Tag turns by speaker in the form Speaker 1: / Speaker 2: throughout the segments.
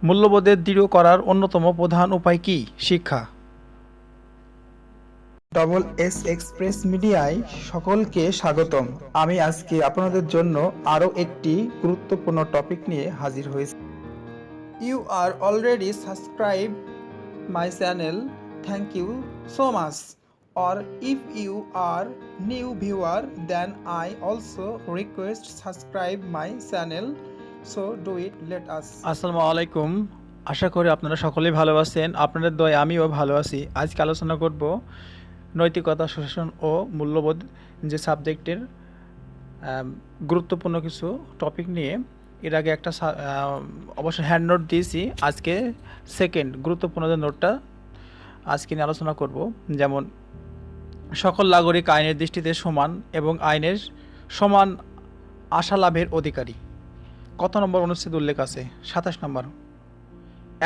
Speaker 1: মূল্যবোধের দৃঢ় করার অন্যতম প্রধান উপায় কি? শিক্ষা।
Speaker 2: ডবল এস এক্সপ্রেস মিডিয়ায় সকলকে স্বাগতম। আমি আজকে আপনাদের জন্য আরও একটি গুরুত্বপূর্ণ টপিক নিয়ে হাজির হয়েছি। You are already subscribe my channel, thank you so much. or if you are new viewer, then I also request subscribe my channel, so do it, let us।
Speaker 1: আসসালামু আলাইকুম। আশা করি আপনারা সকলেই ভালো আছেন। আপনাদের দয়ায় আমিও ভালো আছি। আজকে আলোচনা করব নৈতিকতা, সুশাসন ও মূল্যবোধ যে সাবজেক্টের গুরুত্বপূর্ণ কিছু টপিক নিয়ে। এর আগে একটা অবশ্য হ্যান্ড নোট দিয়েছি। আজকে সেকেন্ড গুরুত্বপূর্ণ যে নোটটা আজকে নিয়ে আলোচনা করব। যেমন সকল নাগরিক আইনের দৃষ্টিতে সমান এবং আইনের সমান আশা লাভের অধিকারী। কত নম্বর অনুচ্ছেদ উল্লেখ আছে? 27 নম্বর।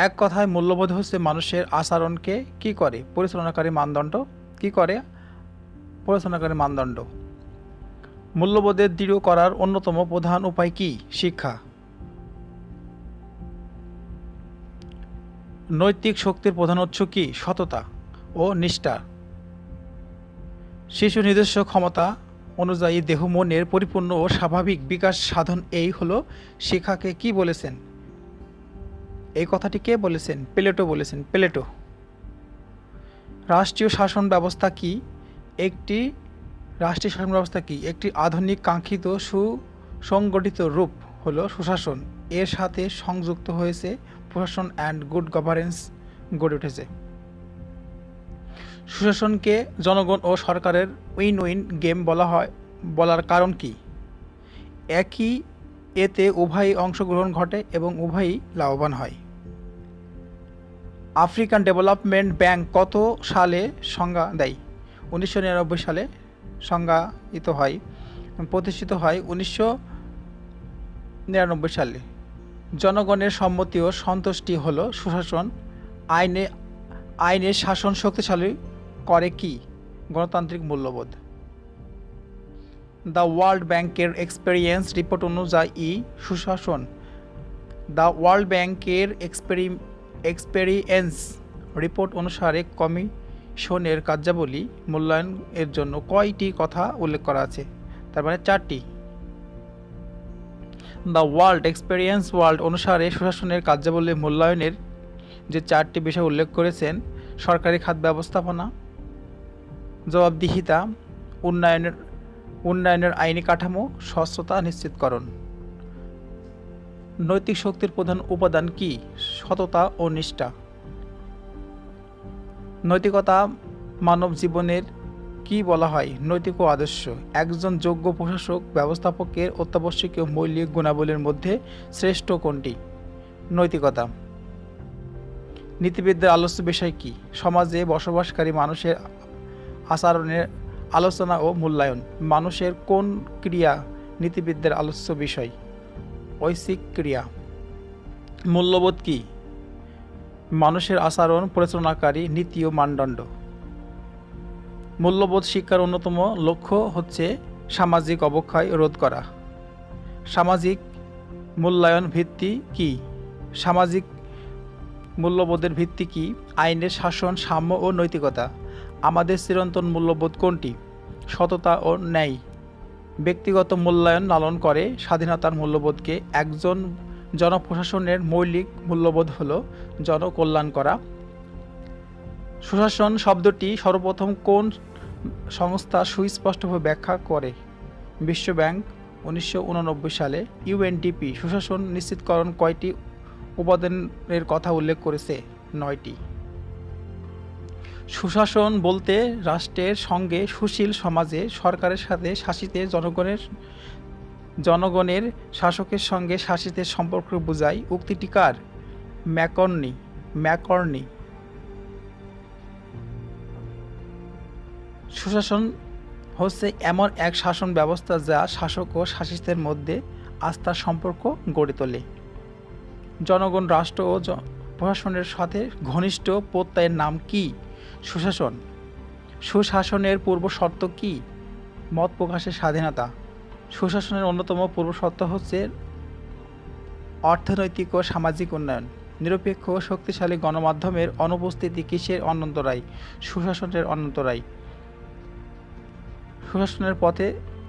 Speaker 1: এক কথায় মূল্যবোধ হচ্ছে মানুষের আচরণকে কি করে পরিচালনাকারী মানদণ্ড। কি করে? পরিচালনাকারী মানদণ্ড। মূল্যবোধের দৃঢ় করার অন্যতম প্রধান উপায় কি? শিক্ষা। নৈতিক শক্তির প্রধান উৎস কি? সততা ও নিষ্ঠা। শিশু নিজস্ব ক্ষমতা অনুযায়ী দেহ মনের পরিপূর্ণ ও স্বাভাবিক বিকাশ সাধন, এই হলো শিক্ষাকে কি বলেছেন? এই কথাটি কে বলেছেন? প্লেটো বলেছেন। প্লেটো। রাষ্ট্রীয় শাসন ব্যবস্থা কি? রাষ্ট্রীয় শাসন ব্যবস্থা কি? একটি আধুনিক কাঙ্ক্ষিত সুসংগঠিত রূপ হলো সুশাসন। এর সাথে সংযুক্ত হয়েছে প্রশাসন অ্যান্ড গুড গভর্নেন্স গড়ে উঠেছে। সুশাসনকে জনগণ ও সরকারের উইন উইন গেম বলার কারণ কি? এতে উভয়ই অংশগ্রহণ ঘটে এবং উভয়ই লাভবান হয়। আফ্রিকান ডেভেলপমেন্ট ব্যাংক কত সালে সংজ্ঞা দেয়? 1999 সালে প্রতিষ্ঠিত হয় 1999 সালে। জনগণের সম্মতি ও সন্তুষ্টি হলো সুশাসন। আইনের শাসন শক্তিশালী করে কি? গণতান্ত্রিক মূল্যবোধ। দ্য ওয়ার্ল্ড ব্যাংকের এক্সপেরিয়েন্স রিপোর্ট অনুযায়ী সুশাসন। দ্য ওয়ার্ল্ড ব্যাংকের এক্সপেরিয়েন্স রিপোর্ট অনুসারে কমিশনের কার্যাবলী মূল্যায়ন এর জন্য কয়টি কথা উল্লেখ করা আছে? তার মানে 4টি। দ্য ওয়ার্ল্ড অনুসারে সুশাসনের কার্যাবলী মূল্যায়নের যে 4টি বিষয় উল্লেখ করেছেন: সরকারি খাত ব্যবস্থাপনা, জবাবদিহিতা, উন্নয়নের আইনি কাঠামো, স্বচ্ছতা নিশ্চিতকরণ। নৈতিক শক্তির প্রধান উপাদান কি? সততা ও নিষ্ঠা। নৈতিকতা মানব জীবনের কি বলা হয়? নৈতিক ও আদর্শ। একজন যোগ্য প্রশাসক ব্যবস্থাপকের অত্যাবশ্যকীয় মৌলিক গুণাবলীর মধ্যে শ্রেষ্ঠ কোনটি? নৈতিকতা। নীতিবিদদের আলোচ্য বিষয় কি? সমাজে বসবাসকারী মানুষের আচরণের আলোচনা ও মূল্যায়ন। মানুষের কোন ক্রিয়া নীতিবিদদের আলোচ্য বিষয়? ঐচ্ছিক ক্রিয়া। মূল্যবোধ কি? মানুষের আচরণ পরিচালনাকারী নীতি ও মানদণ্ড। মূল্যবোধ শিক্ষার অন্যতম লক্ষ্য হচ্ছে সামাজিক অবক্ষয় রোধ করা। সামাজিক মূল্যায়ন ভিত্তি কি? সামাজিক মূল্যবোধের ভিত্তি কি? আইনের শাসন, সাম্য ও নৈতিকতা। আমাদের চিরন্তন মূল্যবোধ কোনটি? সততা ও ন্যায়। ব্যক্তিগত মূল্যায়ন লালন করে স্বাধীনতার মূল্যবোধকে। একজন জনপ্রশাসনের মৌলিক মূল্যবোধ হল জনকল্যাণ করা। সুশাসন শব্দটি সর্বপ্রথম কোন সংস্থা সুস্পষ্টভাবে ব্যাখ্যা করে? বিশ্ব ব্যাংক 1989 সালে। ইউএনডিপি সুশাসন নিশ্চিতকরণ কয়টি উপাদানের কথা উল্লেখ করেছে? 9টি। সুশাসন বলতে রাষ্ট্রের সঙ্গে সুশীল সমাজে সরকারের সাথে শাসিতের জনগণের শাসকের সঙ্গে শাসিতের সম্পর্ক বোঝায়। উক্তিটি কার? ম্যাকর্নি। সুশাসন হচ্ছে এমন এক শাসন ব্যবস্থা যা শাসক ও শাসিতের মধ্যে আস্থার সম্পর্ক গড়ে তোলে। জনগণ রাষ্ট্র ও প্রশাসনের সাথে ঘনিষ্ঠ প্রত্যয়ের নাম কি? সুশাসন। সুশাসনের পূর্ব শর্ত কি? মত প্রকাশের স্বাধীনতা। সুশাসনের অন্যতম পূর্ব শর্ত হচ্ছে অর্থনৈতিক ও সামাজিক উন্নয়ন। নিরপেক্ষ ও শক্তিশালী গণমাধ্যমের অনুপস্থিতি কিসের অনন্তরায়? সুশাসনের অনন্তরায়। সুশাসনের পথে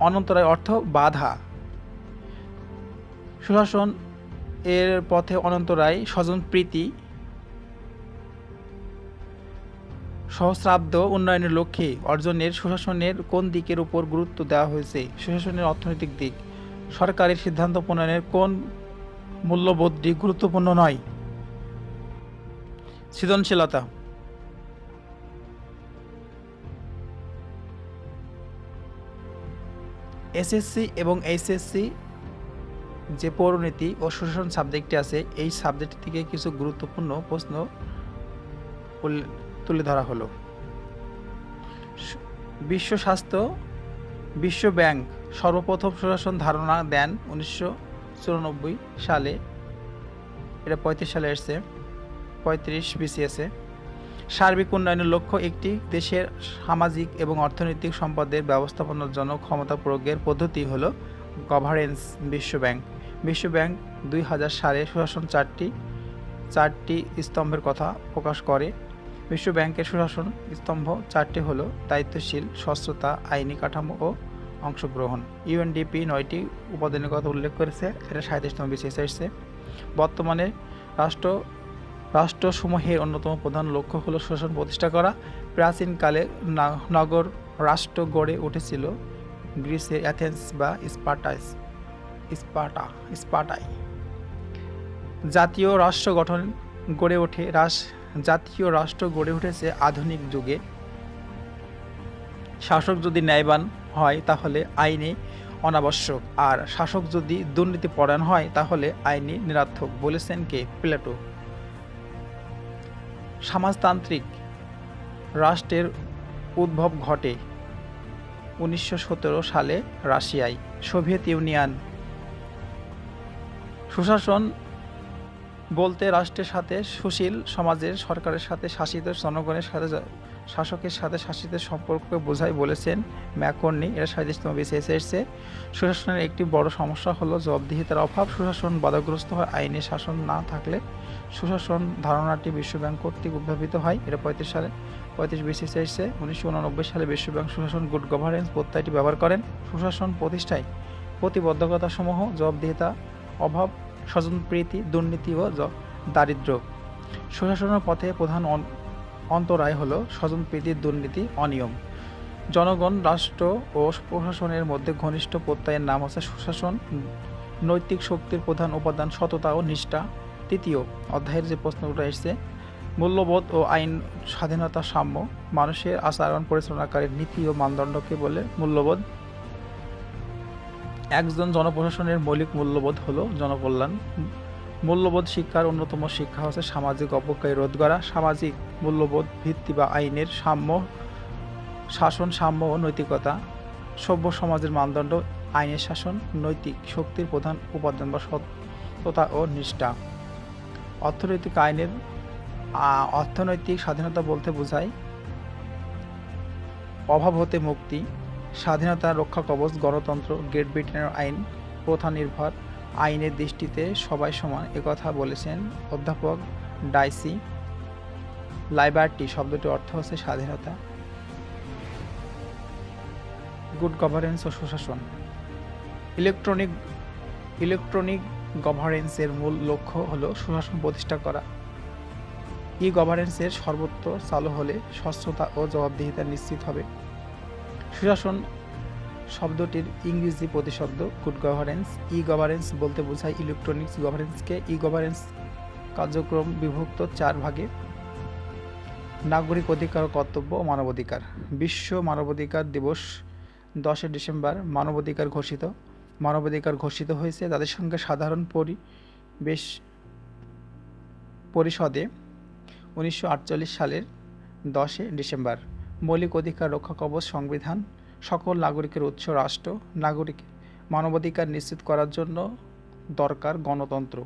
Speaker 1: অনন্তরায় অর্থ বাধা। সুশাসন এর পথে অনন্তরায় স্বজনপ্রীতি সহস্রাব্দ উন্নয়নের লক্ষ্যে অর্জনের সুশাসনের কোন দিকের উপর গুরুত্ব দেওয়া হয়েছে? সুশাসনের অর্থনৈতিক দিক। সরকারের সিদ্ধান্ত প্রণয়নের কোন মূল্যবোধটি গুরুত্বপূর্ণ নয়? সৃজনশীলতা। এসএসসি এবং এইচএসসি যে পৌরনীতি ও সুশাসন সাবজেক্টটি আছে, এই সাবজেক্ট থেকে কিছু গুরুত্বপূর্ণ প্রশ্ন তুলে ধরা হলো। বিশ্ব ব্যাংক সর্বপ্রথম সুশাসন ধারণা দেন 1994 সালে। এটা 35 সালে এসছে, 35 বিসিএসে। সার্বিক উন্নয়নের লক্ষ্য একটি দেশের সামাজিক এবং অর্থনৈতিক সম্পদের ব্যবস্থাপনার জন্য ক্ষমতা প্রয়োগের পদ্ধতি হলো গভর্নেন্স। বিশ্ব ব্যাংক 2000 সালে সুশাসন চারটি স্তম্ভের কথা প্রকাশ করে। বিশ্ব ব্যাংকের সুশাসন স্তম্ভ চারটি হলো দায়িত্বশীল, স্বচ্ছতা, আইনি কাঠামো ও অংশগ্রহণ। ইউএনডিপি 9টি উপাদানের কথা উল্লেখ করেছে, এটা 37তম বিসিএসে এসেছে। বর্তমানে রাষ্ট্রসমূহের অন্যতম প্রধান লক্ষ্য হলো সুশাসন প্রতিষ্ঠা করা। প্রাচীনকালে নগর রাষ্ট্র গড়ে উঠেছিল গ্রিসের অ্যাথেন্স বা স্পার্টায়। জাতীয় রাষ্ট্র গড়ে উঠেছে আধুনিক যুগে। শাসক যদি ন্যায়বান হয় তাহলে আইনে অনাবশ্যক, আর শাসক যদি দুর্নীতিপরায়ণ হয় তাহলে আইনে নিরর্থক, বলেছেন কে? প্লেটো। সমাজতান্ত্রিক রাষ্ট্রের উদ্ভব ঘটে 1917 সালে রাশিয়ায়। Soviet union. সুশাসন বলতে রাষ্ট্রের সাথে সুশীল সমাজের, সরকারের সাথে শাসিত জনগণের সাথে শাসকের সাথে শাসিতের সম্পর্ককে বোঝায়, বলেছেন ম্যাকর্নি। এটা 37তম বিসিএসে এসেছে। সুশাসনের একটি বড় সমস্যা হলো জবাবদিহিতার অভাব। সুশাসন বাধাগ্রস্ত হয় আইনের শাসন না থাকলে। সুশাসন ধারণাটি বিশ্বব্যাংক কর্তৃক উদ্ভাবিত হয়। এটা 35 বিসিএসে এসেছে। 1989 সালে বিশ্বব্যাংক সুশাসন গুড গভর্নেন্স প্রত্যয়টি ব্যবহার করেন। সুশাসন প্রতিষ্ঠায় প্রতিবদ্ধকতাসমূহ জবাবদিহিতা, অভাব, স্বজনপ্রীতি, দুর্নীতি ও দারিদ্র্য। সুশাসনের পথে প্রধান অন্তরায় হলো স্বজনপ্রীতি, দুর্নীতি, অনিয়ম। জনগণ, রাষ্ট্র ও প্রশাসনের মধ্যে ঘনিষ্ঠ প্রত্যয়ের নাম হচ্ছে সুশাসন। নৈতিক শক্তির প্রধান উপাদান সততা ও নিষ্ঠা। 3য় অধ্যায়ের যে প্রশ্নগুলো এসেছে, মূল্যবোধ ও আইন স্বাধীনতা, সাম্য, মানুষের আচরণ পরিচালনাকারী নীতি ও মানদণ্ডকে বলে মূল্যবোধ। একজন জনপ্রশাসনের মৌলিক মূল্যবোধ হলো জনকল্যাণ। মূল্যবোধ শিক্ষার অন্যতম শিক্ষা হচ্ছে সামাজিক অবক্ষয় রোধ করা। সামাজিক মূল্যবোধ ভিত্তি বা আইনের শাসন, সাম্য ও নৈতিকতা। সভ্য সমাজের মানদণ্ড আইনের শাসন। নৈতিক শক্তির প্রধান উপাদান বা সততা ও নিষ্ঠা। অর্থনৈতিক স্বাধীনতা বলতে বোঝায় অভাব হতে মুক্তি, স্বাধীনতা রক্ষা কবচ, গণতন্ত্র। গ্রেট ব্রিটেনের আইন প্রথা নির্ভর, আইনের দৃষ্টিতে সবাই সমান, একথা বলেছেন অধ্যাপক ডাইসি। লাইবার্টি শব্দটির অর্থ হচ্ছে স্বাধীনতা। গুড গভর্নেন্স ও সুশাসন। ইলেকট্রনিক গভর্নেন্সের মূল লক্ষ্য হলো সুশাসন প্রতিষ্ঠা করা। ই গভর্নেন্সের সর্বত্র চালু হলে স্বচ্ছতা ও জবাবদিহিতা নিশ্চিত হবে। সুশাসন শব্দটির ইংরেজি প্রতিশব্দ গুড গভর্নেন্স। ই গভর্নেন্স বলতে বোঝায় ইলেকট্রনিক্স গভর্নেন্সকে। ই গভর্নেন্স কার্যক্রম বিভক্ত 4 ভাগে: নাগরিক অধিকার ও কর্তব্য ও মানবাধিকার। বিশ্ব মানবাধিকার দিবস 10 ডিসেম্বর। মানবাধিকার ঘোষিত হয়েছে জাতিসংঘের সাধারণ পরিষদে 1948 সালের 10 ডিসেম্বর। মৌলিক অধিকার রক্ষা কবচ সংবিধান। সকল নাগরিকের উৎস রাষ্ট্র। মানবাধিকার নিশ্চিত করার জন্য দরকার গণতন্ত্র।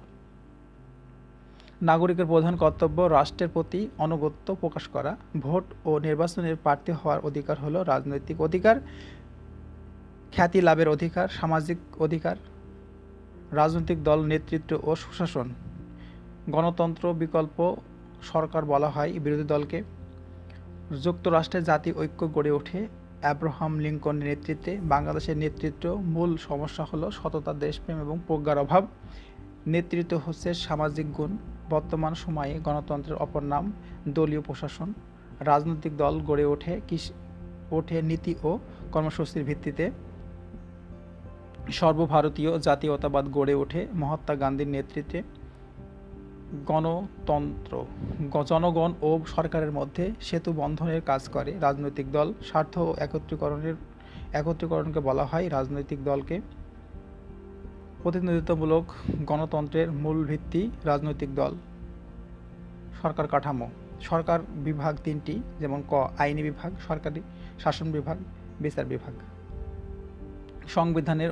Speaker 1: নাগরিকের প্রধান কর্তব্য রাষ্ট্রের প্রতি আনুগত্য প্রকাশ করা। ভোট ও নির্বাচনের প্রার্থী হওয়ার অধিকার হলো রাজনৈতিক অধিকার। খ্যাতি লাভের অধিকার, সামাজিক অধিকার। রাজনৈতিক দল, নেতৃত্ব ও সুশাসন। গণতন্ত্র বিকল্প সরকার বলা হয় বিরোধী দলকে। যুক্তরাষ্ট্রের জাতীয় ঐক্য গড়ে ওঠে অ্যাব্রাহাম লিঙ্কনের নেতৃত্বে। বাংলাদেশের নেতৃত্ব মূল সমস্যা হলো সততা, দেশপ্রেম এবং প্রজ্ঞার অভাব। নেতৃত্ব হচ্ছে সামাজিক গুণ। বর্তমান সময়ে গণতন্ত্রের অপর নাম দলীয় প্রশাসন। রাজনৈতিক দল গড়ে ওঠে নীতি ও কর্মসূচির ভিত্তিতে। সর্বভারতীয় জাতীয়তাবাদ গড়ে ওঠে মহাত্মা গান্ধীর নেতৃত্বে। গণতন্ত্র জনগণ ও সরকারের মধ্যে সেতু বন্ধনের কাজ করে। রাজনৈতিক দল স্বার্থ ও একত্রীকরণকে বলা হয় রাজনৈতিক দলকে। প্রতিনিধিত্বমূলক গণতন্ত্রের মূল ভিত্তি রাজনৈতিক দল। সরকার কাঠামো সরকার বিভাগ তিনটি, যেমন ক আইনি বিভাগ, সরকারি শাসন বিভাগ, বিচার বিভাগ। সংবিধানের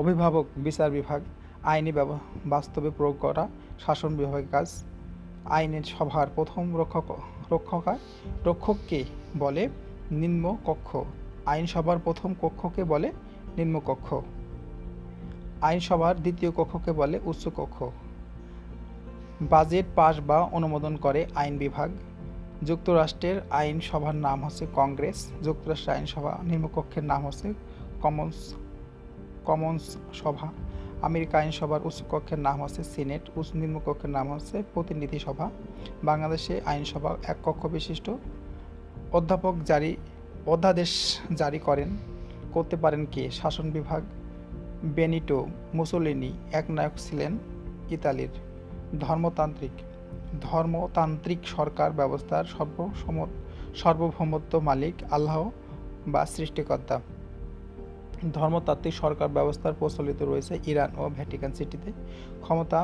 Speaker 1: অভিভাবক বিচার বিভাগ। আইনি বাস্তবে প্রয়োগ করা শাসন বিভাগের কাজ। আইনের সভার প্রথম রক্ষককে বলে নিম্নকক্ষ। আইনসভার প্রথম কক্ষকে বলে নিম্নকক্ষ। আইনসভার দ্বিতীয় কক্ষকে বলে উচ্চকক্ষ। বাজেট পাস বা অনুমোদন করে আইন বিভাগ। যুক্তরাষ্ট্রের আইনসভার নাম হচ্ছে কংগ্রেস। যুক্তরাষ্ট্রের আইনসভা নিম্নকক্ষের নাম হচ্ছে কমন্স সভা। আমেরিকা আইনসভার উচ্চকক্ষের নাম হচ্ছে সিনেট। নিম্নকক্ষের নাম হচ্ছে প্রতিনিধি সভা। বাংলাদেশে আইনসভা এক কক্ষ বিশিষ্ট। অধ্যাদেশ জারি করতে পারেন কে? শাসন বিভাগ। বেনিটো মুসোলিনি একনায়ক ছিলেন ইতালির। ধর্মতান্ত্রিক সরকার ব্যবস্থার সার্বভৌমত্ব মালিক আল্লাহ বা সৃষ্টিকর্তা। ধর্মতাত্ত্বিক সরকার ব্যবস্থার প্রচলিত রয়েছে ইরান ও ভ্যাটিকান সিটিতে। ক্ষমতা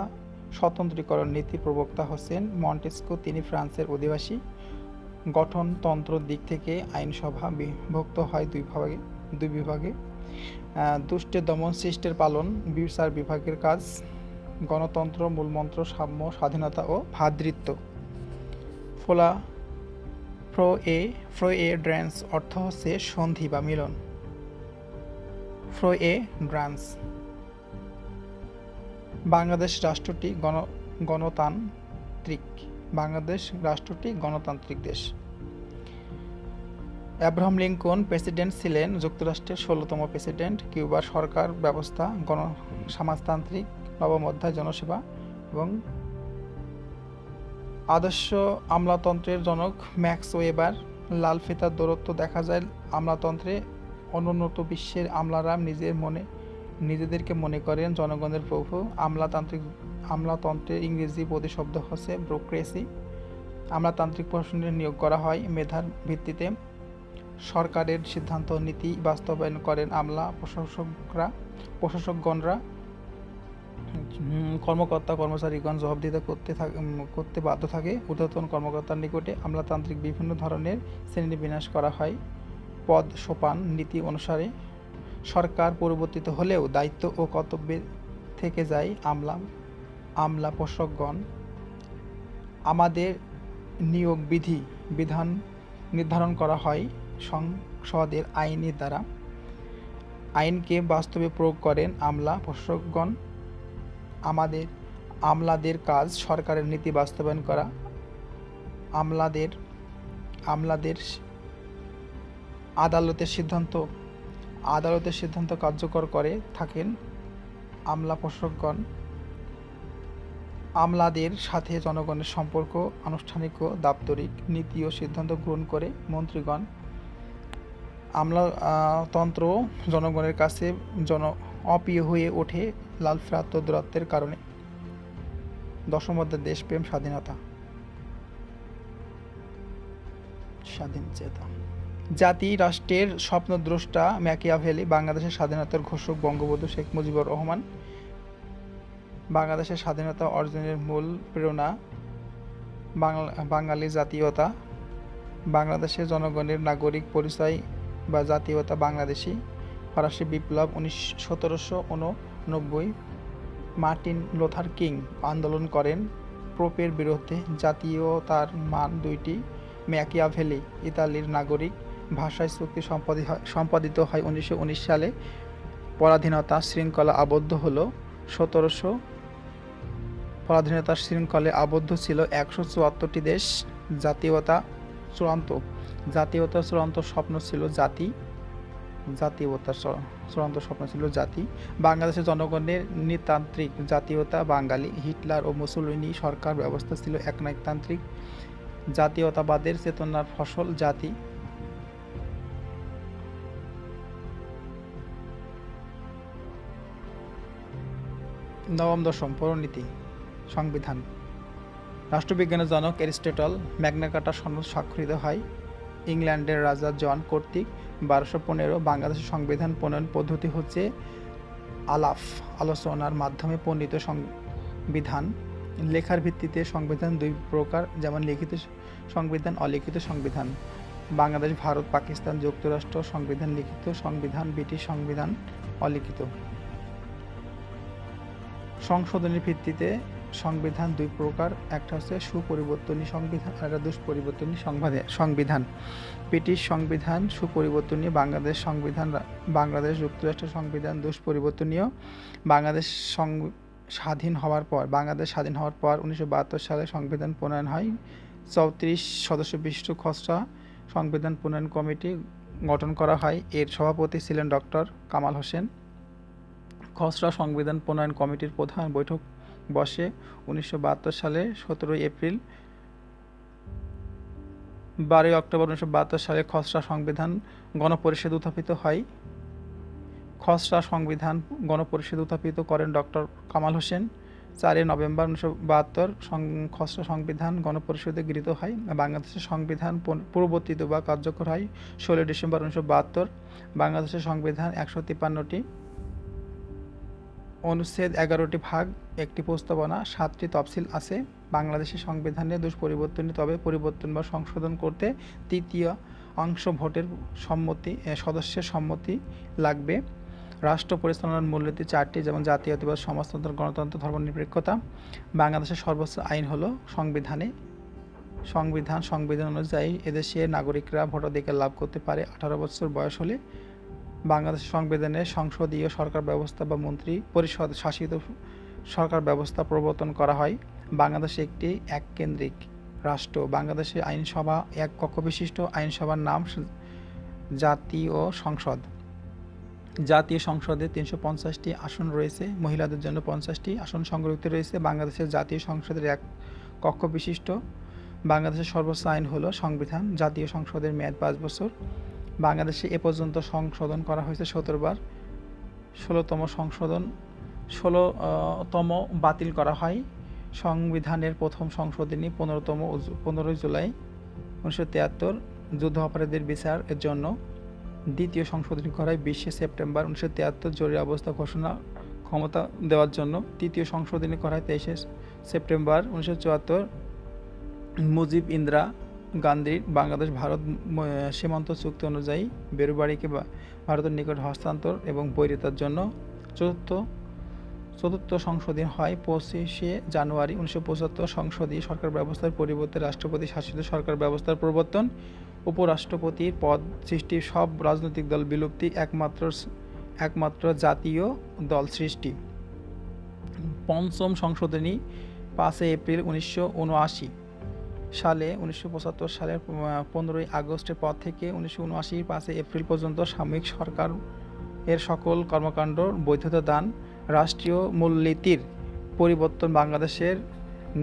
Speaker 1: স্বতন্ত্রীকরণ নীতি প্রবক্তা হচ্ছেন মন্টেস্কো, তিনি ফ্রান্সের অধিবাসী। গঠনতন্ত্র দিক থেকে আইনসভা বিভক্ত হয় দুই বিভাগে। দুষ্টের দমন, শিষ্টের পালন বিচার বিভাগের কাজ। গণতন্ত্র মূলমন্ত্র সাম্য, স্বাধীনতা ও ভ্রাতৃত্ব। ফ্রয়েড্রান্স অর্থ হচ্ছে সন্ধি বা মিলন। ফ্রয়েড্রান্স। বাংলাদেশ রাষ্ট্রটি গণতান্ত্রিক। বাংলাদেশ রাষ্ট্রটি গণতান্ত্রিক দেশ। অ্যাব্রাহাম লিঙ্কন প্রেসিডেন্ট ছিলেন যুক্তরাষ্ট্রের 16তম প্রেসিডেন্ট। কিউবার সরকার ব্যবস্থা সমাজতান্ত্রিক। নবম অধ্যায় জনসেবা এবং আদর্শ আমলাতন্ত্রের জনক ম্যাক্স ওয়েবার। লাল ফিতার দূরত্ব দেখা যায় আমলাতন্ত্রে। অনুন্নত বিশ্বের আমলারা নিজেদেরকে মনে করেন জনগণের প্রভু। আমলাতন্ত্রের ইংরেজি প্রতিশব্দ হচ্ছে ব্যুরোক্রেসি। আমলাতান্ত্রিক প্রশাসনের নিয়োগ করা হয় মেধার ভিত্তিতে। সরকারের সিদ্ধান্ত নীতি বাস্তবায়ন করেন আমলা প্রশাসকগণরা। কর্মচারীগণ জবাবদিহিতা করতে বাধ্য থাকে ঊর্ধ্বতন কর্মকর্তার নিকটে। আমলাতান্ত্রিক বিভিন্ন ধরনের শ্রেণীবিন্যাস করা হয় পদ সোপান নীতি অনুসারে। সরকার পরিবর্তিত হলেও দায়িত্ব ও কর্তব্যে থেকে যায় আমলা প্রশাসকগণ। আমাদের নিয়োগ বিধান নির্ধারণ করা হয় সংসদের আইনের দ্বারা। আইনকে বাস্তবে প্রয়োগ করেন আমলা প্রশাসকগণ। আমলাদের কাজ সরকারের নীতি বাস্তবায়ন করা। আমলাদের আদালতের সিদ্ধান্ত কার্যকর করে থাকেন আমলা প্রশাসকগণ। আমলাদের সাথে জনগণের সম্পর্ক আনুষ্ঠানিক ও দাপ্তরিক। নীতি ও সিদ্ধান্ত গ্রহণ করে মন্ত্রীগণ। আমলাতন্ত্র জনগণের কাছে অপ্রিয় হয়ে ওঠে লাল ফিতার দূরত্বের কারণে। দশম অধ্যায় দেশপ্রেম স্বাধীনতা। জাতি রাষ্ট্রের স্বপ্নদ্রষ্টা ম্যাকিয়াভেলি। বাংলাদেশের স্বাধীনতার ঘোষক বঙ্গবন্ধু শেখ মুজিবুর রহমান। বাংলাদেশের স্বাধীনতা অর্জনের মূল প্রেরণা বাঙালি জাতীয়তা। বাংলাদেশের জনগণের নাগরিক পরিচয় বা জাতীয়তা বাংলাদেশী। ফরাসি বিপ্লব 1789। মার্টিন লুথার কিং আন্দোলন করেন পোপের বিরুদ্ধে। জাতীয়তার মান দুইটি। ম্যাকিয়াভেলি ইতালির নাগরিক। ভাষায় চুক্তি সম্পাদিত হয় 1919 সালে। পরাধীনতা শৃঙ্খলা আবদ্ধ হলো পরাধীনতার শৃঙ্খলে আবদ্ধ ছিল 174টি দেশ। জাতীয়তা চূড়ান্ত স্বপ্ন ছিল জাতি। বাংলাদেশের জনগণের নৃতান্ত্রিক জাতীয়তা বাঙালি। হিটলার ও মুসোলিনি সরকার ব্যবস্থা ছিল একনায়কতান্ত্রিক। জাতীয়তাবাদের চেতনার ফসল জাতি। নবম দশম পরিণতি সংবিধান। রাষ্ট্রবিজ্ঞানের জনক এরিস্টটল। ম্যাগনা কার্টা সনদ স্বাক্ষরিত হয় ইংল্যান্ডের রাজা জন কর্তৃক 1215। বাংলাদেশের সংবিধান প্রণয়ন পদ্ধতি হচ্ছে আলোচনার মাধ্যমে প্রণীত সংবিধান। লেখার ভিত্তিতে সংবিধান দুই প্রকার, যেমন লিখিত সংবিধান, অলিখিত সংবিধান। বাংলাদেশ, ভারত, পাকিস্তান, যুক্তরাষ্ট্র সংবিধান লিখিত, সংবিধান ব্রিটিশ সংবিধান অলিখিত। সংশোধনের ভিত্তিতে সংবিধান দুই প্রকার, একটা হচ্ছে সুপরিবর্তনী সংবিধান আর একটা দুষ্পরিবর্তনী সংবিধান। ব্রিটিশ সংবিধান সুপরিবর্তনীয়, বাংলাদেশ যুক্তরাষ্ট্রের সংবিধান দুষ্পরিবর্তনীয়। বাংলাদেশ স্বাধীন হওয়ার পর 1972 সালে সংবিধান প্রণয়ন হয়। 34 সদস্য বিশিষ্ট খসড়া সংবিধান প্রণয়ন কমিটি গঠন করা হয়। এর সভাপতি ছিলেন ডক্টর কামাল হোসেন। খসড়া সংবিধান প্রণয়ন কমিটির প্রধান বৈঠক বসে 1972 সালে 17 এপ্রিল। 12 অক্টোবর 1972 সালে খসড়া সংবিধান গণপরিষদ উত্থাপিত হয়। খসড়া সংবিধান গণপরিষদ উত্থাপিত করেন ডক্টর কামাল হোসেন। 4 নভেম্বর 1972 খসড়া সংবিধান গণপরিষদে গৃহীত হয়। বাংলাদেশের সংবিধান পরিবর্তিত বা কার্যকর হয় 16 ডিসেম্বর 1972। বাংলাদেশের সংবিধান 153টি অনুচ্ছেদ, 11টি ভাগ, একটি প্রস্তাবনা, 7টি তফসিল আছে। বাংলাদেশের সংবিধানে দুষ্পরিবর্তনী, তবে পরিবর্তন বা সংশোধন করতে তৃতীয় অংশ ভোটের সদস্যের সম্মতি লাগবে। রাষ্ট্র পরিচালনার মূলনীতি 4টি, যেমন জাতীয়তাবাদ, সমাজতন্ত্র, গণতন্ত্র, ধর্মনিরপেক্ষতা। বাংলাদেশের সর্বোচ্চ আইন হলো সংবিধান অনুযায়ী এদেশের নাগরিকরা ভোটাধিকার লাভ করতে পারে 18 বছর বয়স হলে। বাংলাদেশের সংবিধানে সংসদীয় সরকার ব্যবস্থা বা মন্ত্রী পরিষদ শাসিত সরকার ব্যবস্থা প্রবর্তন করা হয়। বাংলাদেশ একটি এককেন্দ্রিক রাষ্ট্র। বাংলাদেশের আইনসভা এক কক্ষ বিশিষ্ট। আইনসভার নাম জাতীয় সংসদ। জাতীয় সংসদে 350টি আসন রয়েছে। মহিলাদের জন্য 50টি আসন সংরক্ষিত রয়েছে। বাংলাদেশের জাতীয় সংসদের এক কক্ষ বিশিষ্ট। বাংলাদেশের সর্বোচ্চ আইন হলো সংবিধান। জাতীয় সংসদের মেয়াদ 5 বছর। বাংলাদেশে এ পর্যন্ত সংশোধন করা হয়েছে 17 বার। 16তম বাতিল করা হয়। সংবিধানের প্রথম সংশোধনী 15 জুলাই 1973 যুদ্ধ অপরাধীদের বিচারের জন্য। দ্বিতীয় সংশোধনী করা হয় 20 সেপ্টেম্বর 1973 জরুরি অবস্থা ঘোষণা ক্ষমতা দেওয়ার জন্য। তৃতীয় সংশোধনী করা হয় 23 সেপ্টেম্বর 1974 মুজিব ইন্দিরা গান্ধীর বাংলাদেশ ভারত সীমান্ত চুক্তি অনুযায়ী বেরুবাড়িকে ভারতের নিকট হস্তান্তর এবং বৈরিতার জন্য। চতুর্থ সংশোধনী হয় 25 জানুয়ারি 1975 সংসদীয় সরকার ব্যবস্থার পরিবর্তে রাষ্ট্রপতি শাসিত সরকার ব্যবস্থার প্রবর্তন। উপরাষ্ট্রপতির পদ সৃষ্টি, সব রাজনৈতিক দল বিলুপ্তি, একমাত্র জাতীয় দল সৃষ্টি। পঞ্চম সংশোধনী 5 এপ্রিল 1979 সালে 1975 সালের 15 আগস্টের পর থেকে 1979 5 এপ্রিল পর্যন্ত সাময়িক সরকার এর সকল কর্মকাণ্ড বৈধতা দান। রাষ্ট্রীয় মূলনীতির পরিবর্তন, বাংলাদেশের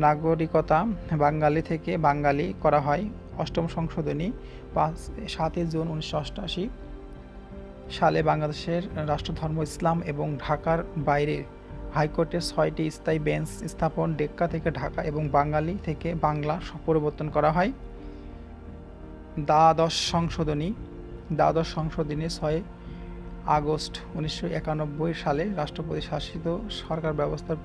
Speaker 1: নাগরিকতা বাঙালি থেকে বাঙালি করা হয়। অষ্টম সংশোধনী 7 জুন 1988 সালে বাংলাদেশের রাষ্ট্রধর্ম ইসলাম এবং ঢাকার বাইরে হাইকোর্টের 6টি স্থায়ী বেঞ্চ স্থাপন, ডেক্কা থেকে ঢাকা এবং বাঙালি থেকে বাংলা পরিবর্তন করা হয়। দ্বাদশ সংশোধনী 6 আগস্ট 1991 সালে রাষ্ট্রপতি শাসিত সরকার ব্যবস্থার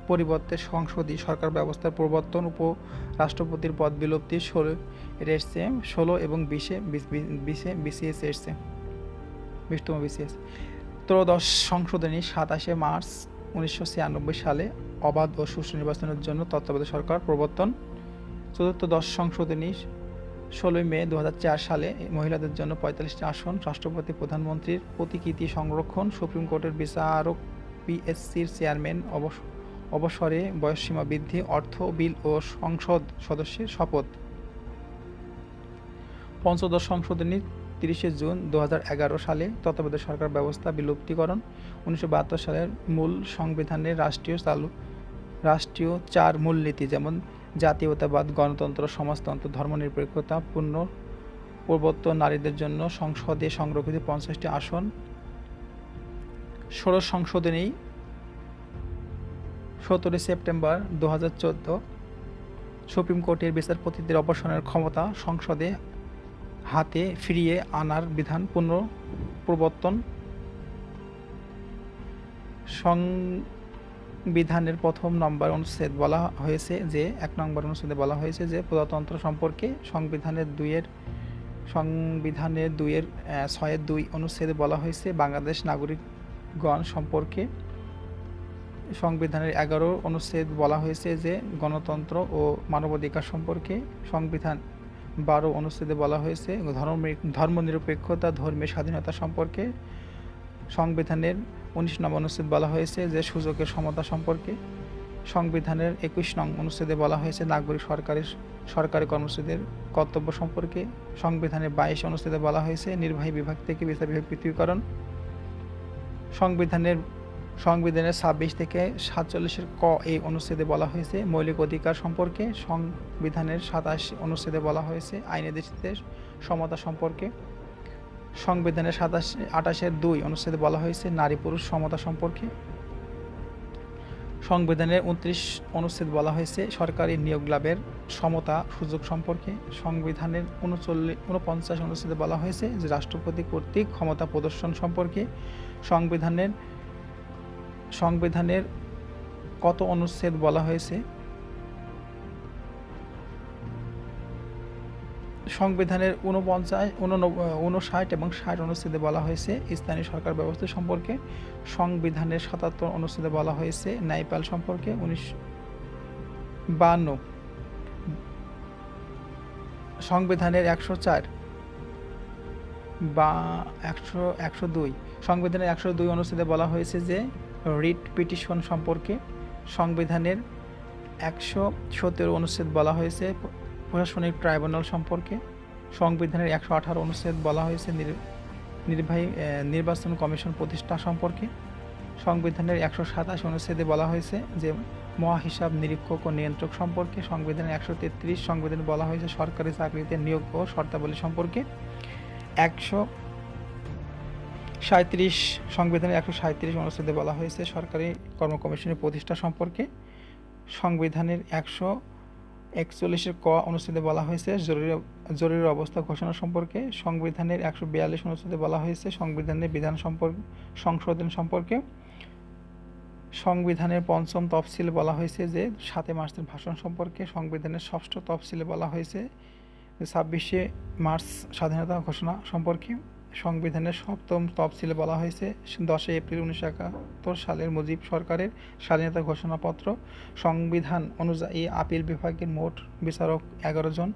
Speaker 1: পরিবর্তে সংসদীয় সরকার ব্যবস্থার প্রবর্তন। উপরাষ্ট্রপতির পদ বিলুপ্তি 16 এবং 20 বিসিএস এসছে 20তম বিসিএস। ত্রয়োদশ সংশোধনী 27 মার্চ 1996 সালে অবাধ ও সুষ্ঠু নির্বাচনের জন্য তত্ত্বাবধায়ক সরকার প্রবর্তন। চতুর্থদশ সংশোধনী 16 মে 2004 সালে মহিলাদের জন্য 45টি আসন। রাষ্ট্রপতি প্রধানমন্ত্রীর প্রতিকৃতি সংরক্ষণ। সুপ্রিম কোর্টের বিচারক পিএসসির চেয়ারম্যান অবসরে বয়সসীমা বৃদ্ধি, অর্থ বিল ও সংসদ সদস্যের শপথ। পঞ্চদশ সংশোধনী 30 জুন 2011 সালে তত্ত্বাবধায়ক সরকার ব্যবস্থা বিলুপ্তিকরণ। 1972 সালের মূল সংবিধানের রাষ্ট্রীয় 4 মূলনীতি যেমন জাতীয়তাবাদ, গণতন্ত্র, সমাজতন্ত্র, ধর্মনিরপেক্ষতা পূর্ণ প্রবর্তন, নারীদের জন্য সংসদে সংরক্ষিত 50টি আসন। ষোড়শ সংশোধনী 17 সেপ্টেম্বর 2014 সুপ্রিম কোর্টের বিচারপতিদের অপসারণের ক্ষমতা সংসদে হাতে ফিরিয়ে আনার বিধান পুনঃপ্রবর্তন। সংবিধানের 1 নম্বর অনুচ্ছেদ বলা হয়েছে যে 1 নম্বর অনুচ্ছেদে বলা হয়েছে যে প্রজাতন্ত্র সম্পর্কে। সংবিধানের 6-2 অনুচ্ছেদে বলা হয়েছে বাংলাদেশ নাগরিকগণ সম্পর্কে। সংবিধানের 11 অনুচ্ছেদ বলা হয়েছে যে গণতন্ত্র ও মানবাধিকার সম্পর্কে। সংবিধান 12 অনুচ্ছেদে বলা হয়েছে ধর্মনিরপেক্ষতা, ধর্মীয় স্বাধীনতা সম্পর্কে। সংবিধানের 19 নং অনুচ্ছেদ বলা হয়েছে যে সুযোগের সমতা সম্পর্কে। সংবিধানের 21 নং অনুচ্ছেদে বলা হয়েছে নাগরিক সরকারি কর্মচারীদের কর্তব্য সম্পর্কে। সংবিধানের 22 অনুচ্ছেদে বলা হয়েছে নির্বাহী বিভাগ থেকে বিচার বিভাগ পৃথকীকরণ। সংবিধানের 26 থেকে 47 ক এই অনুচ্ছেদে বলা হয়েছে মৌলিক অধিকার সম্পর্কে। সংবিধানের 27 অনুচ্ছেদে বলা হয়েছে আইনের দৃষ্টিতে সমতা সম্পর্কে। সংবিধানের 28-2 অনুচ্ছেদে বলা হয়েছে নারী পুরুষ সমতা সম্পর্কে। সংবিধানের 29 অনুচ্ছেদ বলা হয়েছে সরকারি নিয়োগ লাভের সমতা সুযোগ সম্পর্কে। সংবিধানের 49 অনুচ্ছেদে বলা হয়েছে যে রাষ্ট্রপতি কর্তৃক ক্ষমতা প্রদর্শন সম্পর্কে। সংবিধানের কত অনুচ্ছেদ বলা হয়েছে? সংবিধানের 59 এবং 60 অনুচ্ছেদে বলা হয়েছে স্থানীয় সরকার ব্যবস্থা সম্পর্কে। সংবিধানের 77 অনুচ্ছেদে বলা হয়েছে ন্যায়পাল সম্পর্কে। 1952 সংবিধানের 104 বা 102 সংবিধানের 102 অনুচ্ছেদে বলা হয়েছে যে রিট পিটিশন সম্পর্কে। সংবিধানের 117 অনুচ্ছেদ বলা হয়েছে প্রশাসনিক ট্রাইব্যুনাল সম্পর্কে। সংবিধানের 118 অনুচ্ছেদ বলা হয়েছে নির্বাচন কমিশন প্রতিষ্ঠা সম্পর্কে। সংবিধানের 127 অনুচ্ছেদে বলা হয়েছে যে মহাহিসাব নিরীক্ষক ও নিয়ন্ত্রক সম্পর্কে। সংবিধানের 133 সংবিধানে বলা হয়েছে সরকারি চাকরিতে নিয়োগ ও শর্তাবলী সম্পর্কে। 137 সংবিধানের 137 অনুচ্ছেদে বলা হয়েছে সরকারি কর্ম কমিশনের প্রতিষ্ঠা সম্পর্কে। সংবিধানের 141 ক অনুচ্ছেদে বলা হয়েছে জরুরি অবস্থা ঘোষণা সম্পর্কে। সংবিধানের 142 অনুচ্ছেদে বলা হয়েছে সংবিধানের বিধান সংশোধন সম্পর্কে। সংবিধানের 5ম তফসিলে বলা হয়েছে যে 7 মার্চের ভাষণ সম্পর্কে। সংবিধানের 6ষ্ঠ তফসিলে বলা হয়েছে 26 মার্চ স্বাধীনতা ঘোষণা সম্পর্কে। সংবিধানের 7ম তফসিলে বলা হয়েছে 10 এপ্রিল 1971 সালের মুজিব সরকারের স্বাধীনতা ঘোষণাপত্র। সংবিধান অনুযায়ী আপিল বিভাগের মোট বিচারক 11 জন।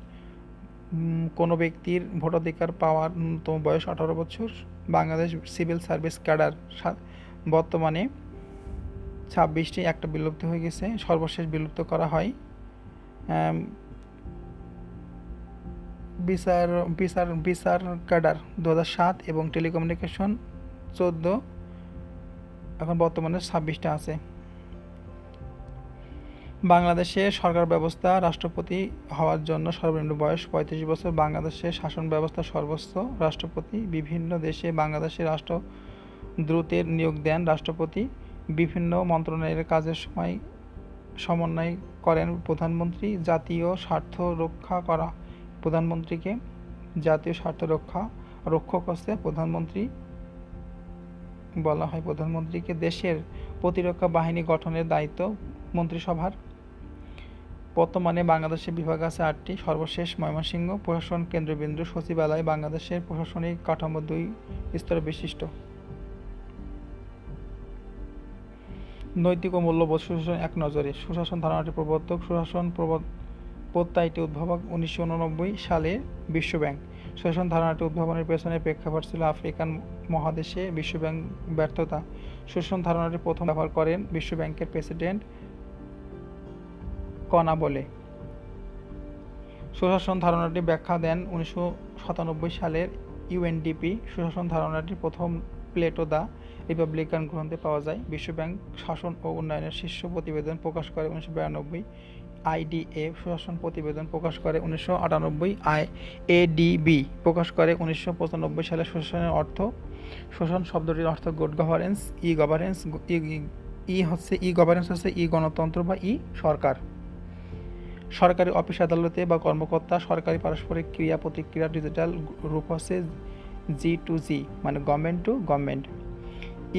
Speaker 1: কোনো ব্যক্তির ভোটাধিকার পাওয়ার ন্যূনতম বয়স 18 বছর। বাংলাদেশ সিভিল সার্ভিস ক্যাডার বর্তমানে 26টি, একটা বিলুপ্ত হয়ে গেছে, সর্বশেষ বিলুপ্ত করা হয় বিচার ক্যাডার 2007 এবং টেলিকমিউনিকেশন 14। এখন বর্তমানে 26টা আছে। বাংলাদেশের সরকার ব্যবস্থা রাষ্ট্রপতি হওয়ার জন্য সর্বনিম্ন বয়স 35 বছর। বাংলাদেশের শাসন ব্যবস্থা সর্বোচ্চ রাষ্ট্রপতি। বিভিন্ন দেশে বাংলাদেশের রাষ্ট্রদূতের নিয়োগ দেন রাষ্ট্রপতি। বিভিন্ন মন্ত্রণালয়ের কাজের সমন্বয় করেন প্রধানমন্ত্রী। জাতীয় স্বার্থ রক্ষা করা প্রধানমন্ত্রীকে জাতীয় স্বার্থ রক্ষক হচ্ছে প্রধানমন্ত্রী বলা হয়। প্রধানমন্ত্রীকে দেশের প্রতিরক্ষা বাহিনী গঠনের দায়িত্ব মন্ত্রিসভার। বর্তমানে বাংলাদেশের বিভাগ আছে 8টি। সর্বশেষ ময়মনসিংহ প্রশাসন কেন্দ্রবিন্দু সচিবালয়। বাংলাদেশের প্রশাসনিক কাঠামো 2 স্তর বিশিষ্ট। নৈতিক ও মূল্যবোধ সুশাসন এক নজরে। সুশাসন ধারণাটি প্রবর্তক সুশাসন প্রত্যয়টি উদ্ভাবক 1989 সালে বিশ্বব্যাংক। সুশাসন ধারণাটি উদ্ভাবনের পেছনে প্রেক্ষাপট ছিল আফ্রিকান মহাদেশে বিশ্বব্যাংক ব্যর্থতা। সুশাসন ধারণাটি প্রথম ব্যবহার করেন বিশ্বব্যাংকের প্রেসিডেন্ট কণা বলে। সুশাসন ধারণাটি ব্যাখ্যা দেন 1997 সালের ইউএনডিপি। সুশাসন ধারণাটির প্রথম প্লেটো দ্য রিপাবলিকান গ্রন্থে পাওয়া যায়। বিশ্বব্যাংক শাসন ও উন্নয়নের শীর্ষ প্রতিবেদন প্রকাশ করে 1992। আইডিএ সুশাসন প্রতিবেদন প্রকাশ করে 1998। এডিবি প্রকাশ করে 1995 সালে। সুশাসনের অর্থ, শোষণ শব্দটির অর্থ গুড গভর্নেন্স। ই গভর্নেন্স হচ্ছে ই গণতন্ত্র বা ই সরকার। সরকারি অফিস আদালতে বা কর্মকর্তা, সরকারি পারস্পরিক ক্রিয়া প্রতিক্রিয়া ডিজিটাল রূপ হচ্ছে জি টু জি, মানে government to government.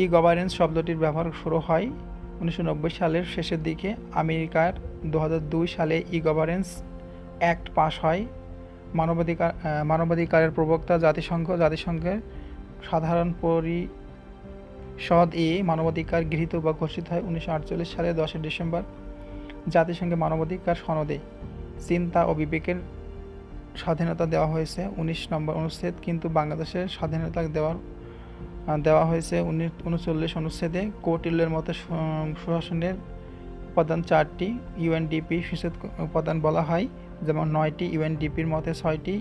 Speaker 1: E governance শব্দটির ব্যবহার শুরু হয় 1990 সালের শেষের দিকে। আমেরিকার 2002 সালে ই গভর্নেন্স অ্যাক্ট পাস হয়। মানবাধিকারের প্রবক্তা জাতিসংঘের সাধারণ পরিষদ মানবাধিকার গৃহীত বা ঘোষিত হয় 1948 সালে 10 ডিসেম্বর। জাতিসংঘের মানবাধিকার সনদে চিন্তা ও বিবেকের স্বাধীনতা দেওয়া হয়েছে 19 নম্বর অনুচ্ছেদ, কিন্তু বাংলাদেশের স্বাধীনতা দেওয়া হয়েছে 39 অনুচ্ছেদে। কৌটিল্যের মতে সুশাসনের উপাদান 4টি। ইউএনডিপি সুশাসন উপাদান বলা হয়, যেমন 9টি, ইউএনডিপির মতে 6টি,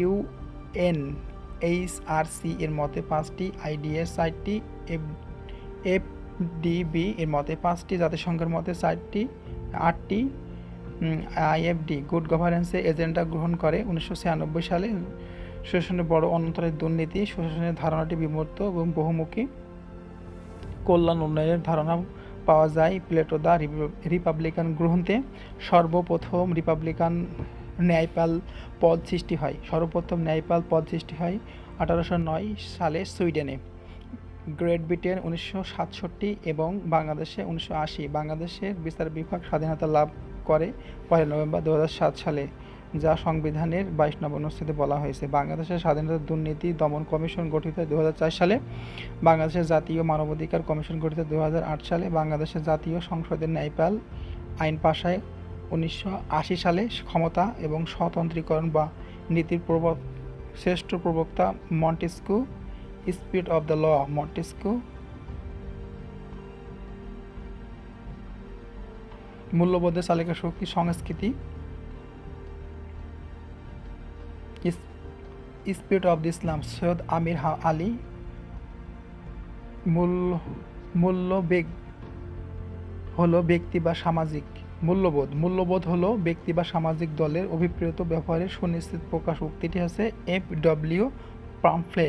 Speaker 1: ইউএনএইচআরসি এর মতে 5টি, আইডিএ 4টি, এফডিবি এর মতে 5টি, জাতিসংঘের মতে 8টি। আইএফডি গুড গভর্নেন্সে এজেন্ডা গ্রহণ করে 1996 সালে। সুশাসনের বড় অন্তরের দুর্নীতি। সুশাসনের ধারণাটি বিমূর্ত এবং বহুমুখী। কল্যাণ উন্নয়নের ধারণা পাওয়া যায় প্লেটো দ্য রিপাবলিকান গ্রন্থে। সর্বপ্রথম ন্যায়পাল পদ সৃষ্টি হয় 1809 সালে সুইডেনে। গ্রেট ব্রিটেন 1967 এবং বাংলাদেশে 1980। বাংলাদেশের বিচার বিভাগ স্বাধীনতা লাভ করে 1 নভেম্বর 2007 সালে, যা সংবিধানের 22 নম্বর অনুচ্ছেদে বলা হয়েছে। বাংলাদেশের স্বাধীনতা দুর্নীতি দমন কমিশন গঠিত 2004 সালে। বাংলাদেশের জাতীয় মানবাধিকার কমিশন গঠিত 2008 সালে। বাংলাদেশের জাতীয় সংসদের ন্যায়পাল আইন পাস হয় 1980 সালে। ক্ষমতা এবং স্বতন্ত্রীকরণ বা নীতির শ্রেষ্ঠ প্রবক্তা Montesquieu. Spirit of the law Montesquieu. মূল্যবোধের চালিকা শক্তি সংস্কৃতি। Spirit of the Islam Syed Ameer Ali. মূল্যবেগ হলো ব্যক্তি বা সামাজিক মূল্যবোধ হলো ব্যক্তি বা সামাজিক দলের অভিপ্রেত ব্যবহারের সুনিশ্চিত প্রকাশ। উক্তিটি হচ্ছে এফ.ডব্লিউ. পামফ্রে।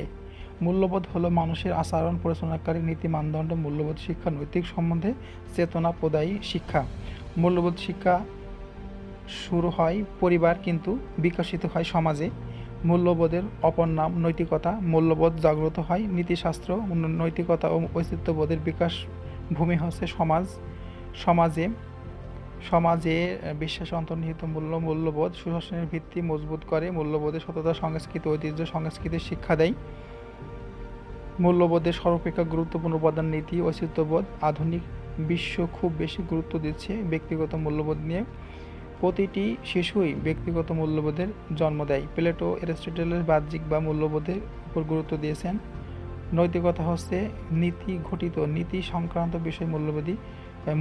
Speaker 1: মূল্যবোধ হলো মানুষের আচরণ পরিচালনাকারী নীতি মানদণ্ড। মূল্যবোধ শিক্ষা নৈতিক সম্বন্ধে চেতনা প্রদায়ী শিক্ষা। মূল্যবোধ শিক্ষা শুরু হয় পরিবার, কিন্তু বিকশিত হয় সমাজে। মূল্যবোধের অপর নাম নৈতিকতা। মূল্যবোধ জাগ্রত হয় নীতিশাস্ত্র। নৈতিকতা ও ঔচিত্যবোধের বিকাশ ভূমি হচ্ছে সমাজে বিশ্বাস অন্তর্নিহিত মূল্যবোধ সুশাসনের ভিত্তি মজবুত করে। মূল্যবোধের সততা সংস্কৃতি ঐতিহ্য সংস্কৃতির শিক্ষা দেয়। মূল্যবোধের সর্বাপেক্ষা গুরুত্বপূর্ণ উপাদান নীতি ঔচিত্যবোধ। আধুনিক বিশ্ব খুব বেশি গুরুত্ব দিচ্ছে ব্যক্তিগত মূল্যবোধ নিয়ে। প্রতিটি শিশুই ব্যক্তিগত মূল্যবোধের জন্ম দেয়। প্লেটো এরিস্টটলের বাহ্যিক বা মূল্যবোধের উপর গুরুত্ব দিয়েছেন। নৈতিকতা হচ্ছে নীতি ঘটিত নীতি সংক্রান্ত বিষয়।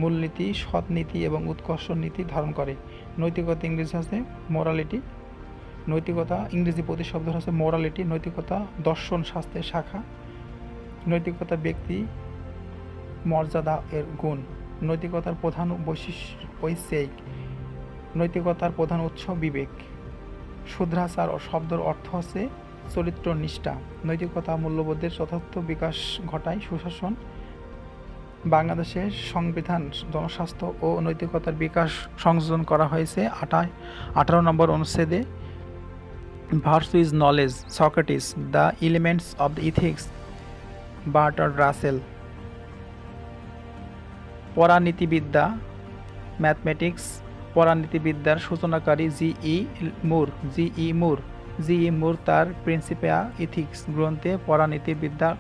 Speaker 1: মূলনীতি সৎ নীতি এবং উৎকর্ষ নীতি ধারণ করে। নৈতিকতা ইংরেজি হচ্ছে মোরালিটি। নৈতিকতা ইংরেজি প্রতিশব্দ হচ্ছে মোরালিটি। নৈতিকতা দর্শন শাস্ত্রের শাখা। নৈতিকতা ব্যক্তি মর্যাদা এর গুণ। নৈতিকতার প্রধান বৈশিষ্ট্য নৈতিকতার প্রধান উৎস বিবেক। শুদ্ধাচার শব্দের অর্থ হচ্ছে চরিত্র নিষ্ঠা। নৈতিকতা মূল্যবোধের যথার্থ বিকাশ ঘটায়। সুশাসন। বাংলাদেশের সংবিধান জনস্বাস্থ্য ও নৈতিকতার বিকাশ সংযোজন করা হয়েছে 18 নম্বর অনুচ্ছেদে। Virtue is knowledge Socrates. The elements of the ethics Bertrand Russell. পরানীতিবিদ্যা ম্যাথমেটিক্স। পরানীতিবিদ্যার সূচনাকারী জিই মুর তার প্রিন্সিপিয়া ইথিক্স গ্রন্থে পরানীতিবিদ্যা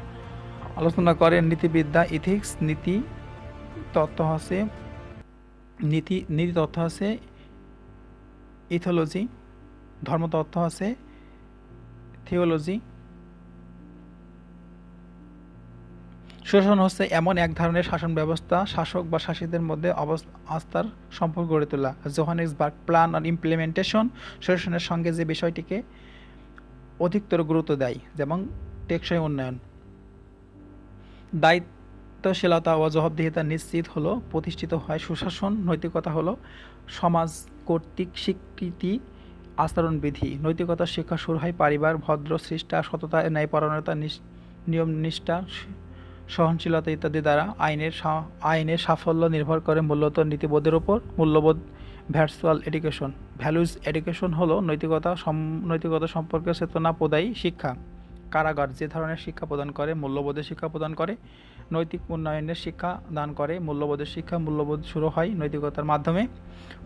Speaker 1: আলোচনা করেন। নীতিবিদ্যা ইথিক্স। নীতি তত্ত্ব হচ্ছে ইথোলজি। ধর্মতত্ত্ব হচ্ছে থিওলজি। সুশাসন হচ্ছে এমন এক ধরনের শাসন ব্যবস্থা শাসক বা শাসিতদের মধ্যে আস্থার সম্পর্ক গড়ে তোলা। জোহানেসবার্গ প্ল্যান আর ইমপ্লিমেন্টেশন সুশাসনের সঙ্গে যে বিষয়টিকে অধিকতর গুরুত্ব দেয়, যেমন টেকসই উন্নয়ন। দায়িত্বশীলতা ও জবাবদিহিতা নিশ্চিত হলো প্রতিষ্ঠিত হয় সুশাসন। নৈতিকতা হলো সমাজ কর্তৃক স্বীকৃতি আচরণবিধি। নৈতিকতার শিক্ষা শুরু হয় পরিবার, ভদ্র সৃষ্টা, সততা, ন্যায়পরায়ণতা, নিয়মনিষ্ঠা, সহনশীলতা ইত্যাদি দ্বারা। আইনের সাফল্য নির্ভর করে মূলত নীতিবোধের উপর। মূল্যবোধ ভ্যালুজ এডুকেশন হলো নৈতিকতা সম্পর্কে চেতনা প্রদায়ী শিক্ষা। কারাগার যে ধরনের শিক্ষা প্রদান করে, মূল্যবোধের শিক্ষা প্রদান করে। নৈতিক উন্নয়নের শিক্ষা দান করে। মূল্যবোধের শিক্ষা। মূল্যবোধ শুরু হয় নৈতিকতার মাধ্যমে।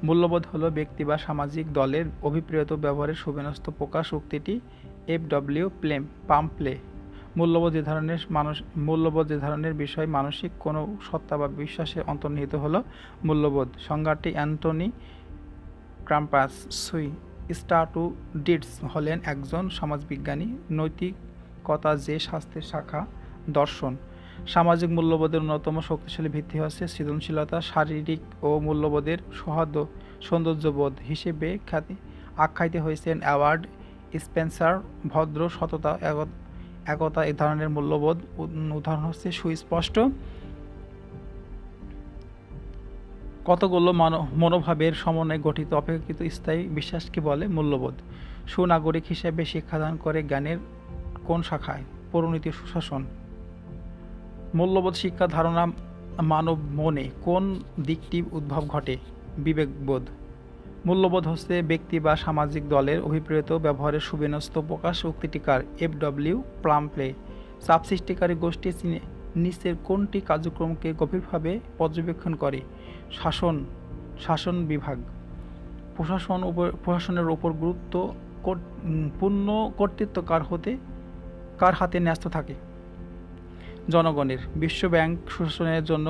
Speaker 1: মূল্যবোধ হলো ব্যক্তি বা সামাজিক দলের অভিপ্রেত ব্যবহারের সুবিন্যস্ত প্রকাশ। উক্তিটি F.W. পাম্পলে। মূল্যবোধ যে ধরনের বিষয় মানসিক কোনো সত্তা বা বিশ্বাসে অন্তর্নিহিত হলো মূল্যবোধ। সংজ্ঞাটি অ্যান্টনি ক্রাম্পাস স্টাটুডিটস হলেন একজন সমাজবিজ্ঞানী। নৈতিকতা যে শাস্ত্রের শাখা দর্শন। সামাজিক মূল্যবোধের অন্যতম শক্তিশালী ভিত্তি হচ্ছে সৃজনশীলতা। শারীরিক ও মূল্যবোধের সৌন্দর্যবোধ হিসেবে আখ্যায়িত হয়েছেন অ্যাওয়ার্ড স্পেন্সার। ভদ্র, সততা, একতা এ ধরনের মূল্যবোধ উদাহরণ হচ্ছে সুস্পষ্ট কতগুলো মনোভাবের সমন্বয়ে গঠিত অপেক্ষাকৃত স্থায়ী বিশ্বাসকে বলে মূল্যবোধ। সুনাগরিক হিসেবে শিক্ষাদান করে জ্ঞানের কোন শাখায়? পরিণতি সুশাসন। মূল্যবোধ শিক্ষা ধারণা মানব মনে কোন দিকটি উদ্ভব ঘটে? বিবেকবোধ। মূল্যবোধ হচ্ছে ব্যক্তি বা সামাজিক দলের অভিপ্রেত ব্যবহারের সুবিন্যস্ত প্রকাশ। উক্তিটি কার? F.W. পাম্পলে। চাপ সৃষ্টিকারী গোষ্ঠী নিচের কোনটি কার্যক্রমকে গভীরভাবে পর্যবেক্ষণ করে? শাসন বিভাগ। প্রশাসনের উপর পূর্ণ কর্তৃত্ব কার হাতে ন্যস্ত থাকে? জনগণের। বিশ্বব্যাংক সুশাসনের জন্য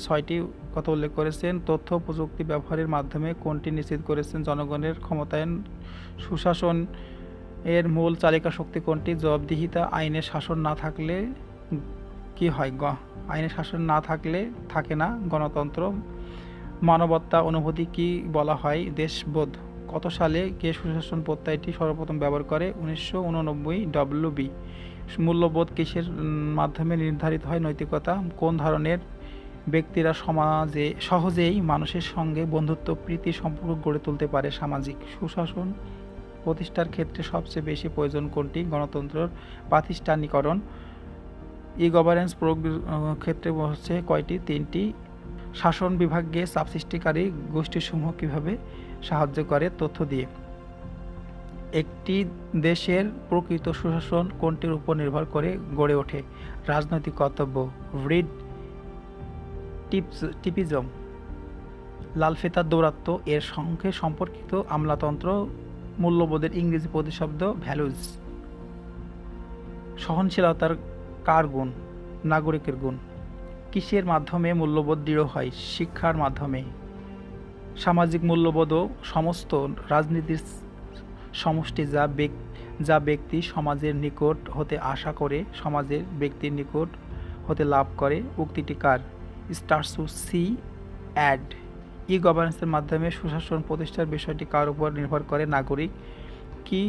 Speaker 1: ছয়টি কথা উল্লেখ করেছেন। তথ্য প্রযুক্তি ব্যবহারের মাধ্যমে কোনটি নিশ্চিত করেছেন? জনগণের ক্ষমতায়ন। সুশাসন এর মূল চালিকা শক্তি কোনটি? জবাবদিহিতা। আইনের শাসন না থাকলে কি হয়? আইনের শাসন না থাকলে থাকে না গণতন্ত্র। মানবতা অনুভূতি কি বলা হয়? দেশবোধ। কত সালে কে সুশাসন প্রত্যয়টি সর্বপ্রথম ব্যবহার করে? 1989। W.B. মূল্যবোধ কিসের মাধ্যমে নির্ধারিত হয়? নৈতিকতা। কোন ধরনের ব্যক্তিরা সহজেই মানুষের সঙ্গে বন্ধুত্ব প্রীতি সম্পর্ক গড়ে তুলতে পারে? সামাজিক। সুশাসন প্রতিষ্ঠার ক্ষেত্রে সবচেয়ে বেশি প্রয়োজন কোনটি? গণতন্ত্রের প্রাতিষ্ঠানিকরণ। গভর্নেন্স ক্ষেত্রে হচ্ছে কয়টি? 3টি। শাসন বিভাগে চাপ সৃষ্টিকারী গোষ্ঠীসমূহ কিভাবে সাহায্য করে? তথ্য দিয়ে। একটি দেশের প্রকৃত সুশাসন কোনটির উপর নির্ভর করে গড়ে ওঠে? রাজনৈতিক কর্তব্য। রিড টিপিজম। লালফেতার দৌরাত্ম্য এর সঙ্গে সম্পর্কিত আমলাতন্ত্র। মূল্যবোধের ইংরেজি প্রতিশব্দ ভ্যালুজ। সহনশীলতার কার গুণ? নাগরিকের গুণ। কিসের মাধ্যমে মূল্যবোধ দৃঢ় হয়? শিক্ষার মাধ্যমে। সামাজিক মূল্যবোধও সমস্ত রাজনীতির সমষ্টি যা ব্যক্তি সমাজের নিকট হতে আশা করে সমাজের ব্যক্তির নিকট হতে লাভ করে। উক্তিটি কার? স্টার্সুসি অ্যাড। গভর্নেন্সের মাধ্যমে সুশাসন প্রতিষ্ঠার বিষয়টি কার উপর নির্ভর করে? নাগরিক। কি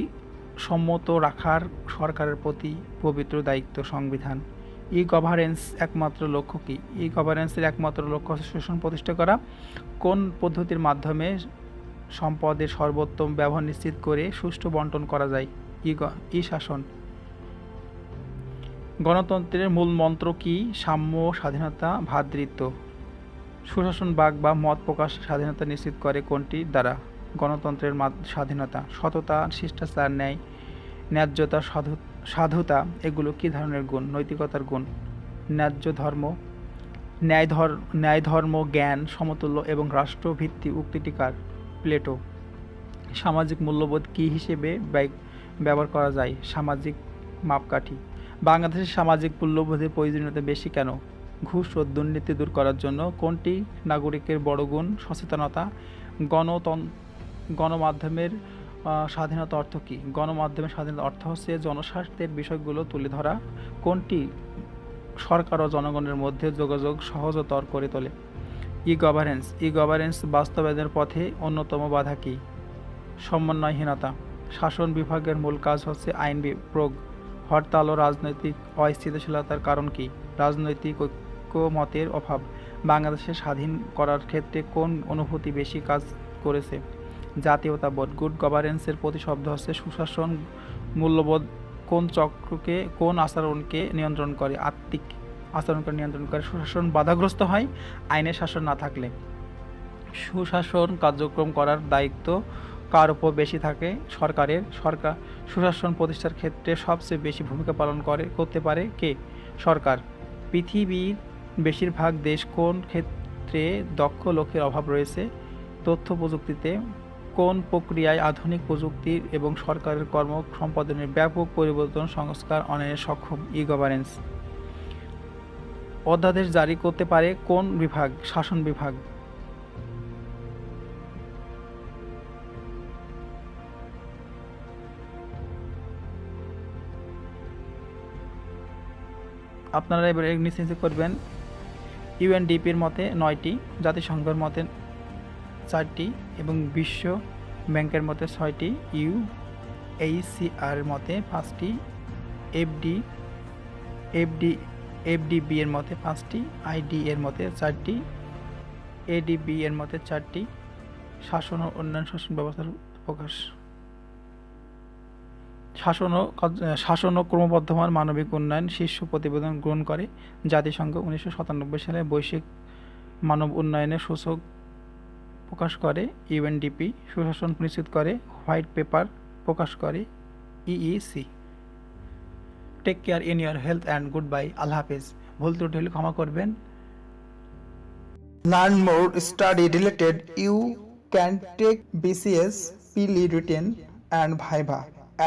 Speaker 1: সম্মত রাখার সরকারের প্রতি পবিত্র দায়িত্ব? সংবিধান। গভর্নেন্স একমাত্র লক্ষ্য কি? গভর্নেন্সের একমাত্র লক্ষ্য হচ্ছে সুশাসন প্রতিষ্ঠা করা। কোন পদ্ধতির মাধ্যমে সম্পদের সর্বোত্তম ব্যবহার নিশ্চিত করে সুষ্ঠু বন্টন করা যায়? শাসন। গণতন্ত্রের মূল মন্ত্র কি? সাম্য, স্বাধীনতা, ভ্রাতৃত্ব। সুশাসন বাক বা মত প্রকাশ স্বাধীনতা নিশ্চিত করে কোনটি দ্বারা? গণতন্ত্রের স্বাধীনতা। সততা, শিষ্টাচার, ন্যায্যতা, সাধুতা এগুলো কি ধরনের গুণ? নৈতিকতার গুণ। ন্যায় ধর্ম, জ্ঞান, সমতুল্য এবং রাষ্ট্রভিত্তি। উক্তিটি কার? প্লেটো। সামাজিক মূল্যবোধ কি হিসেবে ব্যবহার করা যায়? সামাজিক মাপকাঠি। বাংলাদেশের সামাজিক মূল্যবোধের প্রয়োজনীয়তা বেশি কেন? ঘুষ ও দুর্নীতি দূর করার জন্য। কোনটি নাগরিকের বড় গুণ? সচেতনতা। গণমাধ্যমের স্বাধীনতা অর্থ কী? গণমাধ্যমের স্বাধীনতা অর্থ হচ্ছে জনস্বার্থের বিষয়গুলো তুলে ধরা। কোনটি সরকার ও জনগণের মধ্যে যোগাযোগ সহজতর করে তোলে। ই গভার্নেন্স বাস্তবায়নের পথে অন্যতম বাধা কি? সমন্বয়হীনতা। শাসন বিভাগের মূল কাজ হচ্ছে আইন প্রয়োগ। হরতাল ও রাজনৈতিক অস্থিতিশীলতার কারণ কি? রাজনৈতিক ঐক্যমতের অভাব। বাংলাদেশে স্বাধীন করার ক্ষেত্রে কোন অনুভূতি বেশি কাজ করেছে? জাতীয়তাবোধ। গুড গভর্নেন্সের প্রতিশব্দ হচ্ছে সুশাসন। মূল্যবোধ কোন আচরণকে নিয়ন্ত্রণ করে? আত্মিক আচরণকে নিয়ন্ত্রণ করে। সুশাসন বাধাগ্রস্ত হয় আইনের শাসন না থাকলে। সুশাসন কার্যক্রম করার দায়িত্ব কার উপর বেশি থাকে? সরকারের। সুশাসন প্রতিষ্ঠার ক্ষেত্রে সবচেয়ে বেশি ভূমিকা পালন করতে পারে কে? সরকার। পৃথিবীর বেশিরভাগ দেশ কোন ক্ষেত্রে দক্ষ লোকের অভাব রয়েছে? তথ্য প্রযুক্তিতে। কোন প্রক্রিয়ায় আধুনিক প্রযুক্তির এবং সরকারের কর্ম সম্পাদনের ব্যাপক পরিবর্তন সংস্কার অনয়নে সক্ষম? ই গভর্নেন্স। অধ্যাদেশ জারি করতে পারে কোন বিভাগ? শাসন বিভাগ। আপনারা এবার নিচে নিচে করবেন। ইউএনডিপির মতে 9টি, জাতিসংঘের মতে 4টি এবং বিশ্ব ব্যাংকের মতে 6টি, ইউএইচসিআর মতে 5টি, এফডিবি এর মতে 5টি, আইডি এর মতে 4টি, এডিবি এর মতে 4টি। শাসন ও উন্নয়ন শাসন ব্যবস্থার প্রকাশ। শাসন ও ক্রমবর্ধমান মানবিক উন্নয়ন শীর্ষ প্রতিবেদন গ্রহণ করে জাতিসংঘ 1997 সালে বৈশ্বিক মানব উন্নয়নের সূচক প্রকাশ করে ইউএনডিপি। সুশাসন নিশ্চিত করে হোয়াইট পেপার প্রকাশ করে EEC. Take care in your health and good bye. আল্লাহ হাফেজ। ভুল ত্রুটি হলে ক্ষমা করবেন।
Speaker 2: Learn more study related. You can take BCS, PLE written and Viva.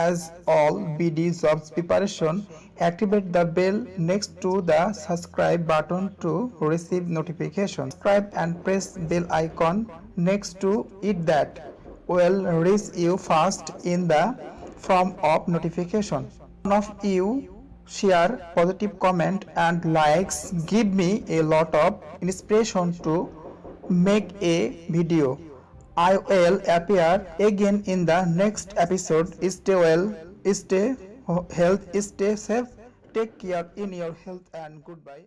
Speaker 2: As all BD jobs preparation, activate the bell next to the subscribe button to receive notification. Subscribe and press bell icon next to it that will reach you first in the form of notification. One of you share positive comment and likes give me a lot of inspiration to make a video. I will appear again in the next episode. Stay well, stay health, stay safe. Take care in your health and goodbye.